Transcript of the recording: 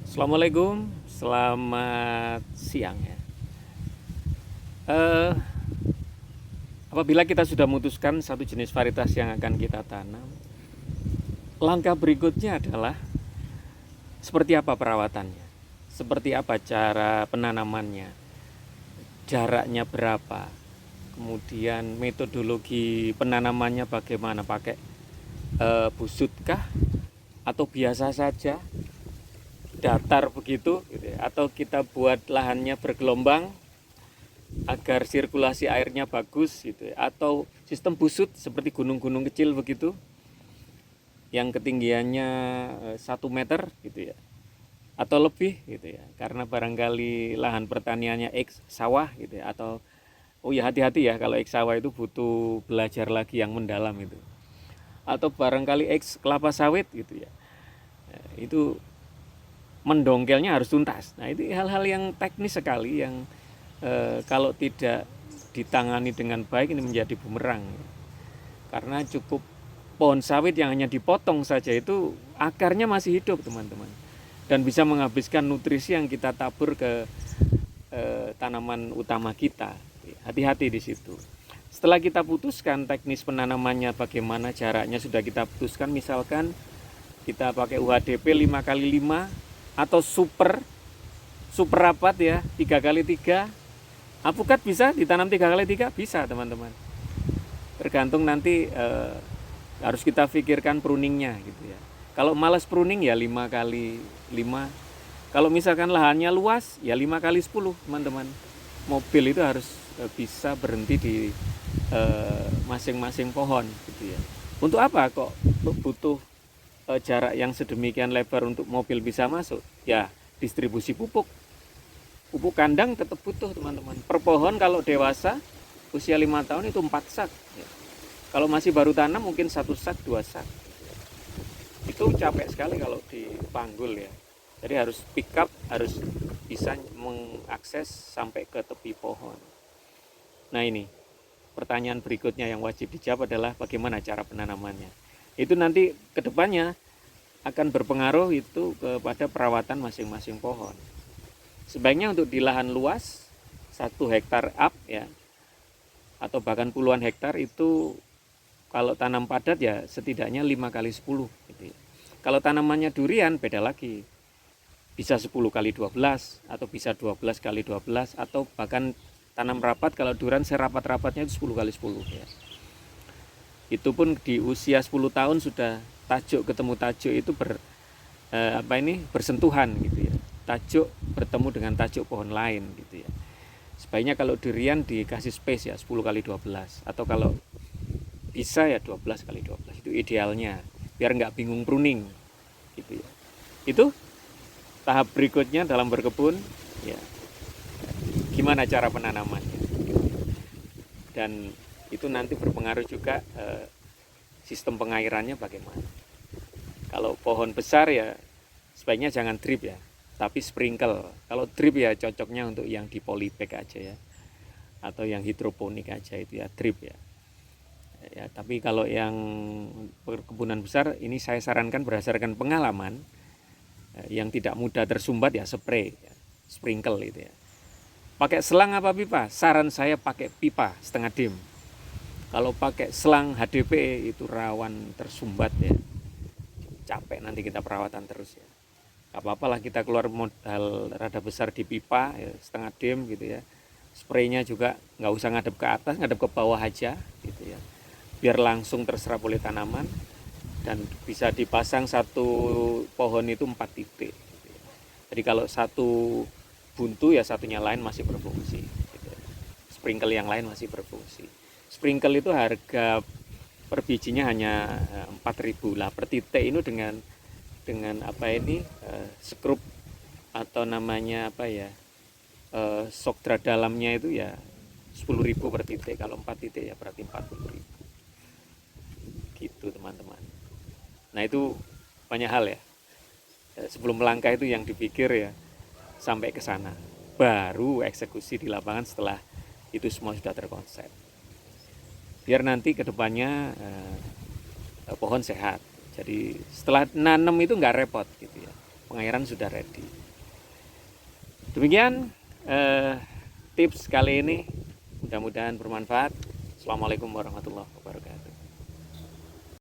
Assalamualaikum, selamat siang ya. Eh, Apabila kita sudah memutuskan satu jenis varietas yang akan kita tanam, langkah berikutnya adalah seperti apa perawatannya, seperti apa cara penanamannya, jaraknya berapa, kemudian metodologi penanamannya bagaimana, pakai busutkah atau biasa saja, datar begitu, gitu ya, atau kita buat lahannya bergelombang agar sirkulasi airnya bagus gitu ya. Atau sistem busut seperti gunung-gunung kecil begitu yang ketinggiannya 1 meter gitu ya, atau lebih gitu ya, karena barangkali lahan pertaniannya X sawah gitu ya. Atau oh ya, hati-hati ya, kalau X sawah itu butuh belajar lagi yang mendalam itu. Atau barangkali X kelapa sawit gitu ya, itu mendongkelnya harus tuntas. Nah, itu hal-hal yang teknis sekali yang kalau tidak ditangani dengan baik ini menjadi bumerang. Karena cukup pohon sawit yang hanya dipotong saja itu akarnya masih hidup, teman-teman. Dan bisa menghabiskan nutrisi yang kita tabur ke tanaman utama kita. Hati-hati di situ. Setelah kita putuskan teknis penanamannya bagaimana, jaraknya sudah kita putuskan, misalkan kita pakai UHDP 5x5 atau super rapat ya, 3x3. Alpukat bisa ditanam 3x3, bisa teman-teman. Tergantung nanti harus kita pikirkan pruningnya gitu ya. Kalau malas pruning ya 5x5. Kalau misalkan lahannya luas ya 5x10, teman-teman. Mobil itu harus bisa berhenti di masing-masing pohon gitu ya. Untuk apa kok butuh jarak yang sedemikian lebar untuk mobil bisa masuk? Ya, distribusi pupuk. Pupuk kandang tetap butuh, teman-teman. Per pohon kalau dewasa usia 5 tahun itu 4 sak. Ya. Kalau masih baru tanam mungkin 1 sak, 2 sak. Itu capek sekali kalau dipanggul ya. Jadi harus pick up, harus bisa mengakses sampai ke tepi pohon. Nah, ini pertanyaan berikutnya yang wajib dijawab adalah bagaimana cara penanamannya. Itu nanti kedepannya akan berpengaruh itu kepada perawatan masing-masing pohon. Sebaiknya untuk di lahan luas 1 hektar up ya, atau bahkan puluhan hektar itu kalau tanam padat ya setidaknya 5x10 gitu ya. Kalau tanamannya durian beda lagi, bisa 10x12 atau bisa 12x12, atau bahkan tanam rapat. Kalau durian serapat-rapatnya itu 10x10 ya. Itu pun di usia 10 tahun sudah tajuk ketemu tajuk itu bersentuhan gitu ya. Tajuk bertemu dengan tajuk pohon lain gitu ya. Sebaiknya kalau durian dikasih space ya 10x12, atau kalau bisa ya 12x12, itu idealnya biar nggak bingung pruning gitu ya. Itu tahap berikutnya dalam berkebun ya, gimana cara penanamannya, dan itu nanti berpengaruh juga sistem pengairannya bagaimana. Kalau pohon besar ya sebaiknya jangan drip ya, tapi sprinkle. Kalau drip ya cocoknya untuk yang di polybag aja ya, atau yang hidroponik aja, itu ya drip ya. Ya, tapi kalau yang perkebunan besar ini saya sarankan berdasarkan pengalaman yang tidak mudah tersumbat ya spray ya, sprinkle itu ya. Pakai selang apa pipa? Saran saya pakai pipa setengah dim. Kalau pakai selang HDP itu rawan tersumbat ya. Capek nanti kita perawatan terus ya. Gak apa-apa lah kita keluar modal rada besar di pipa ya, setengah dim gitu ya. Spraynya juga nggak usah ngadep ke atas, ngadep ke bawah aja gitu ya. Biar langsung terserap oleh tanaman, dan bisa dipasang satu pohon itu 4 titik gitu ya. Jadi kalau satu buntu ya satunya lain masih berfungsi gitu ya. Sprinkle yang lain masih berfungsi. Sprinkle itu harga per bijinya hanya 4.000 lah per titik. Ini dengan apa ini skrup atau namanya apa ya, sok dalamnya itu ya 10.000 per titik. Kalau 4 titik ya berarti 40.000 gitu, teman-teman. Nah, itu banyak hal ya. Sebelum melangkah itu yang dipikir ya sampai ke sana. Baru eksekusi di lapangan setelah itu semua sudah terkonsep. Biar nanti kedepannya pohon sehat. Jadi setelah nanam itu nggak repot gitu ya. pengairan sudah ready. Demikian tips kali ini, mudah-mudahan bermanfaat. Assalamualaikum warahmatullahi wabarakatuh.